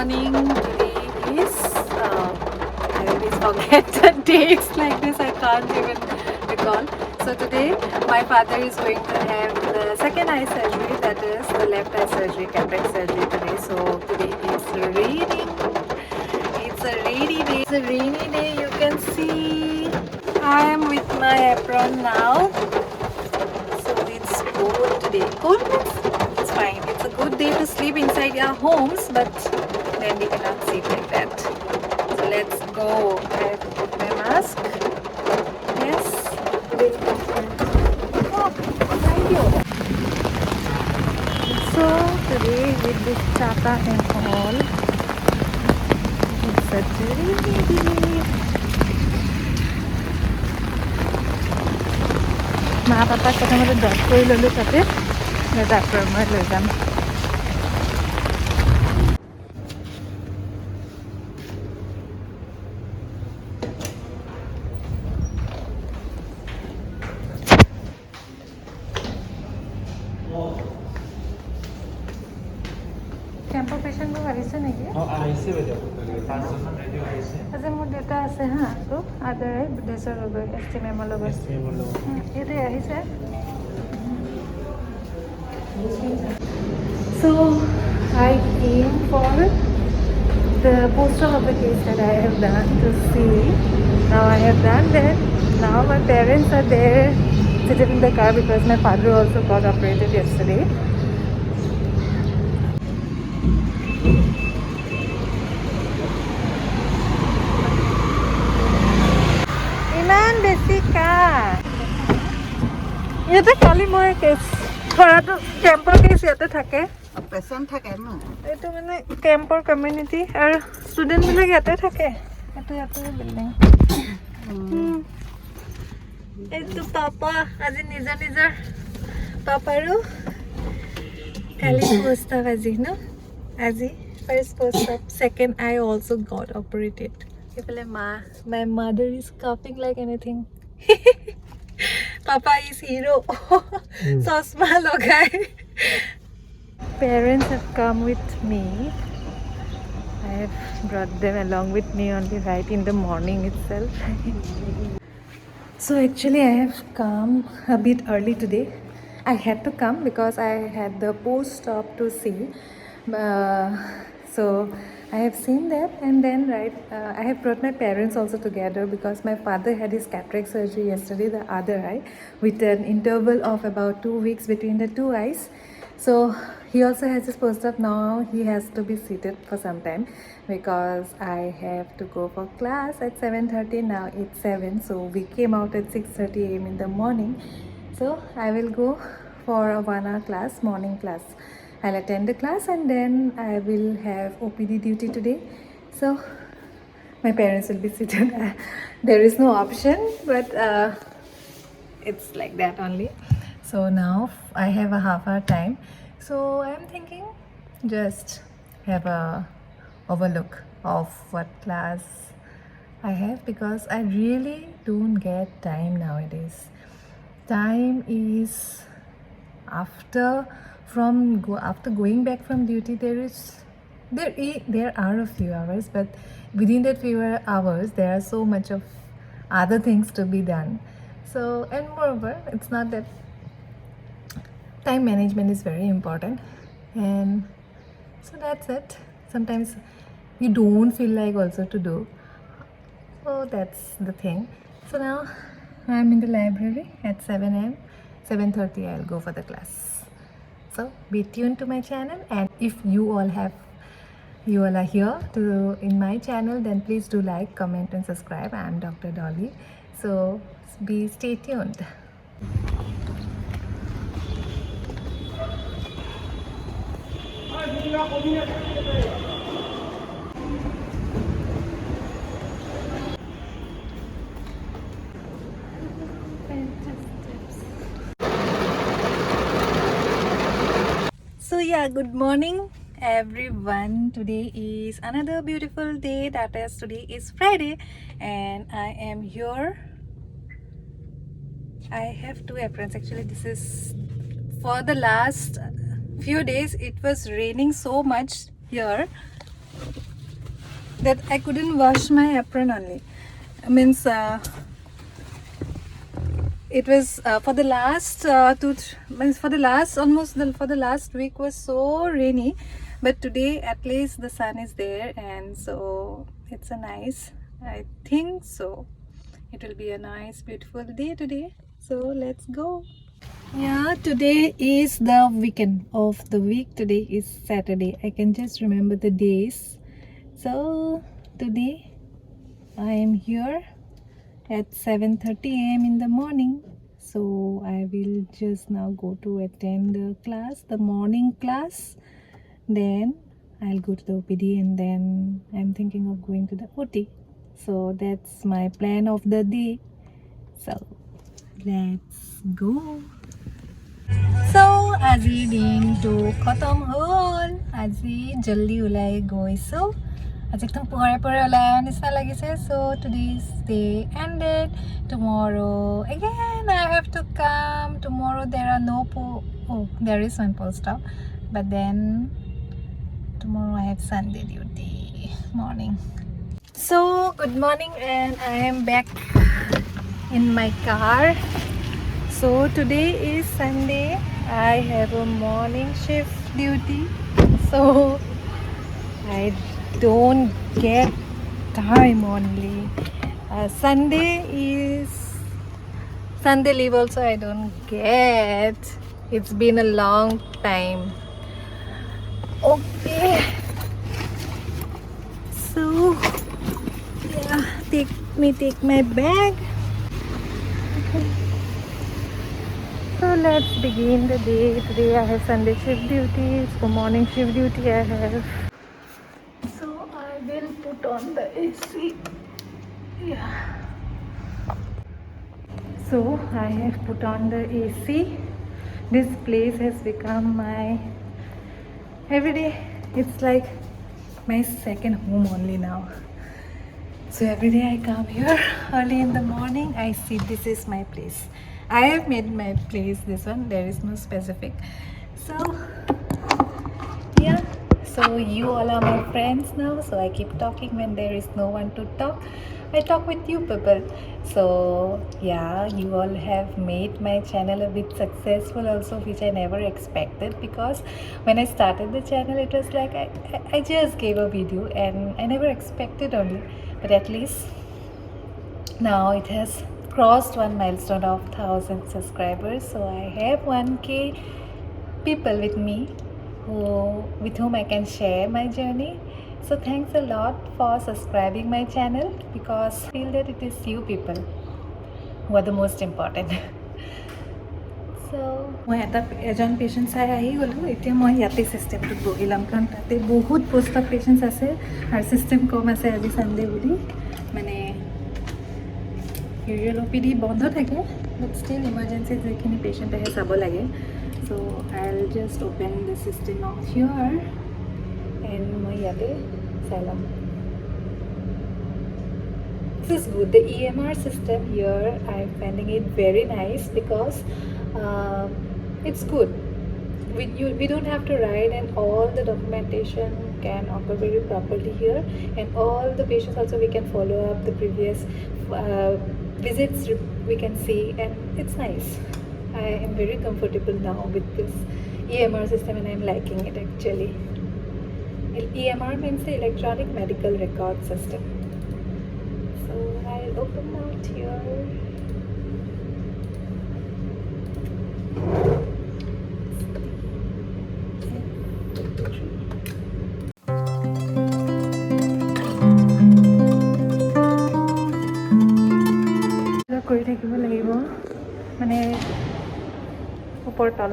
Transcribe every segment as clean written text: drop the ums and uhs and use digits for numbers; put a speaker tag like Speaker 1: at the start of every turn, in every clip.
Speaker 1: morning. Today is I always forget the dates like this. I can't even recall. So today my father is going to have the second eye surgery, that is the left eye surgery, cataract surgery today. So today it's raining. It's a rainy day. It's a rainy day. You can see I am with my apron now. So it's cold today. Cold means it's fine. It's a good day to sleep inside your homes, but then we cannot sleep like that. So let's go. I have to put my mask. Yes. Oh, thank you. So today with this chapa and all, it's such a rainy day. মা পাপাক প্ৰথমতে drop কৰি ল'লোঁ তাতে, তাৰপৰা মই লৈ যাম। কেম্পৰ পেচেণ্টবোৰ আহিছে নেকি? আজি মোৰ দেউতা আছে হা, তো আদৰে দেশৰ গগৈ এছ.টি. মেমৰ লগত ইয়াতে আহিছে। So I came for the poster of the case that I have done to see. Now I have done that. Now my parents are there sitting in the car because my father also got operated yesterday. ইমান বেছি কাৰ ইয়াতে কালি মই case ধৰাটো কেম্পৰ case ইয়াতে থাকে,
Speaker 2: patient থাকে ন?
Speaker 1: এইটো মানে কেম্পৰ কমিউনিটি আৰু ষ্টুডেণ্টবিলাক ইয়াতে থাকে। এইটো ইয়াতে বিল্ডিং। এইটো পাপা আজি নিজৰ পাপাৰো কালি পোষ্ট অফ আজি ন, আজি first post off, second I also' got operated. এইফালে মা, মাই মাদাৰ ইজ কাফিং like anything. Papa is hero. Sosma logai. Parents have come with me. I have brought them along with me only right in the morning itself. So actually I have come a bit early today. I had to come because I had the post-op to see. So I have seen that, and then I have brought my parents also together because my father had his cataract surgery yesterday, the other eye, with an interval of about 2 weeks between the two eyes. So he also has his post-op now. He has to be seated for some time because I have to go for class at 7:30. Now it's 7, so we came out at 6:30 a.m. in the morning. So I will go for a 1-hour class, morning class. I'll attend the class and then I will have OPD duty today. So my parents will be seated. There is no option, but it's like that only. So now I have a half-hour time. So I'm thinking just have a overlook of what class I have because I really don't get time nowadays. Time is after going back from duty, there are a few hours, but within that few hours there are so much of other things to be done. So, and moreover, it's not that time management is very important, and so that's it. Sometimes you don't feel like also to do, so that's the thing. So now I'm in the library at 7 a.m. 7:30 I'll go for the class. So be tuned to my channel, and if you all are here in my channel, then please do like, comment and subscribe. I am Dr. Dolly, so stay tuned. So yeah, good morning everyone. Today is another beautiful day, that is today is Friday, and I am here. I have two aprons actually. This is for the last few days. It was raining so much here that I couldn't wash my apron only. Means it was for the last means for the last for the last week was so rainy, but today at least the sun is there, and so it's a nice, I think so it will be a nice beautiful day today. So let's go. Yeah, today is the weekend of the week. Today is Saturday. I can just remember the days. So today I am here at 7:30 a.m. in the morning. So I will just now go to attend the class, the morning class. Then I'll go to the OPD, and then I'm thinking of going to the OT. So that's my plan of the day. So let's go. So আজি দিনটো খতম হ'ল, আজি জল্দি ওলাই গৈছোঁ, আজি একদম পোহৰে পোহৰে ওলাই অহা নিচিনা লাগিছে. So today's day ended. Tomorrow again I have to come. Tomorrow there are no there is one post stop, but then tomorrow I have Sunday duty morning. So good morning, and I am back in my car. So today is Sunday. I have a morning shift duty, so I don't get time only. Sunday leave also I don't get. It's been a long time. Okay, so yeah, take my bag. Okay. So let's begin the day. Today I have Sunday shift duty. For morning shift duty I have. So I will put on the AC. Yeah. So I have put on the AC. This place has become my everyday. It's like my second home only now. So every day I come here early in the morning. I see this is my place. I have made my place this one. There is no specific. So yeah. So you all are my friends now. So I keep talking when there is no one to talk. I talk with you people. So yeah, you all have made my channel a bit successful also, which I never expected, because when I started the channel it was like I just gave a video and I never expected only, but at least now it has crossed one milestone of 1,000 subscribers. So I have 1K people with me with whom I can share my journey. So thanks a lot for subscribing my channel, because I feel that it is you people who are the most important. So মই এজন পেশেণ্ট চাই আহি গ'লোঁ. এতিয়া মই ইয়াতে চিষ্টেমটোত বহি ল'ম, কাৰণ তাতে বহুত পোষ্ট অফ পেশেণ্টছ আছে আৰু চিষ্টেম কম আছে আজি চানডে বুলি. মানে ইউজুৱেল OPD বন্ধ থাকে, বাট ষ্টিল ইমাৰ্জেঞ্চিত যিখিনি পেশেণ্ট আহে চাব লাগে. So I'll just open the system out here and মই ইয়াতে চাই ল'ম. This is good. The EMR system here, I'm finding it very nice, because it's good. We don't have to write, and all the documentation can occur very properly here, and all the patients also we can follow up the previous visits we can see, and it's nice. I am very comfortable now with this EMR system, and I'm liking it actually. EMR means the electronic medical record system. So I'll open out here. কৰি থাকিব লাগিব, মানে ওপৰ তল.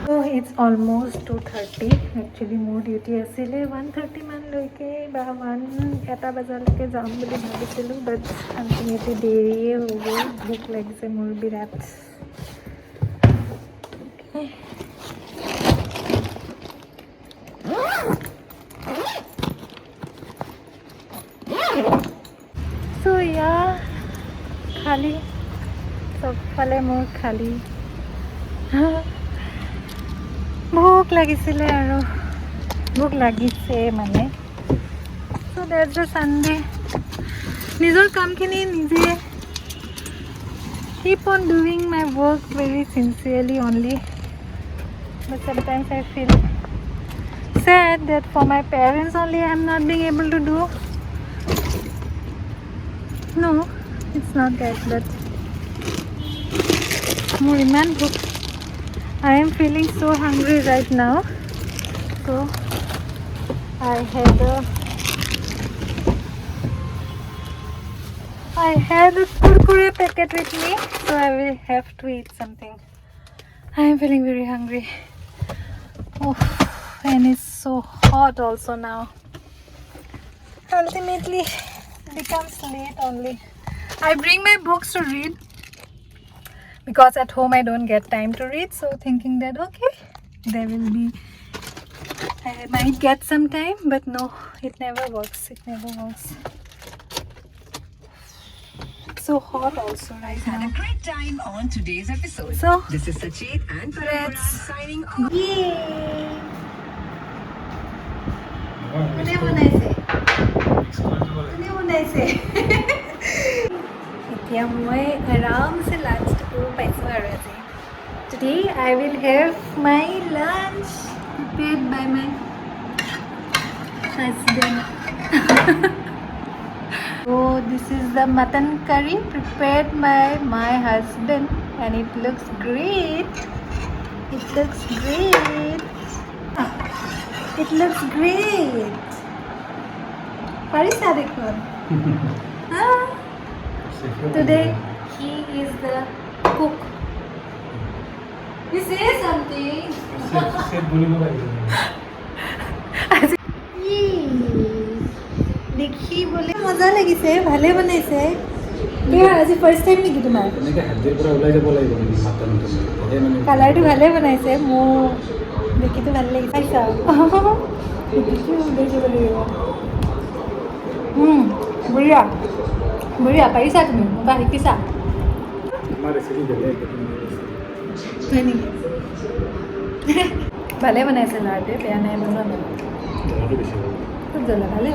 Speaker 1: So it's almost 2:30. Actually মোৰ duty আছিলে 1:30 মানলৈকে বা 1 বজালৈকে যাম বুলি ভাবিছিলোঁ, বাট আল্টিমেটলি দেৰিয়ে হৈ গ'ল. ভোক লাগিছে মোৰ বিৰাট. So yeah, খালী চবফালে মোৰ খালী ভোক লাগিছিলে আৰু ভোক লাগিছে মানে so that's the Sunday নিজৰ কামখিনি নিজে keep on doing my work very sincerely only but sometimes I feel sad that for my parents only I am not being able to do no it's not that but more iman book I am feeling so hungry right now so I had a kurkure packet with me so I will have to eat something I am feeling very hungry oh and it's so hot also now ultimately it becomes late only I bring my books to read because at home I don't get time to read so thinking that okay there will be I might get some time but no it never works it's so hot also right now
Speaker 2: Had a great time on today's episode.
Speaker 1: so
Speaker 2: This is Sachit and Parag signing off.
Speaker 1: yay কোনে বনাইছে এতিয়া মই আৰামছে লাঞ্চটো কৰিব পাইছোঁ আৰু আজি Today I will have my lunch prepared by my husband. Oh, this is the mutton curry prepared by my husband and it looks great. It looks great. It looks great. Parisa dekhon. Today he is the cook. You say something. দেখি বলে মজা লাগিছে ভালে বনাইছে আজি first time নেকি তোমাৰ কালাৰটো ভালে বনাইছে মোৰ দেখিটো ভাল লাগিছে চাইছা দেখিব লাগিব বঢ়িয়া বঢ়িয়া পাৰিছা তুমি বা শিকিছা হয় নেকি ভালে বনাইছে ল'ৰাটোৱে বেয়া নাই বনোৱা খুব জ্বলা ভালে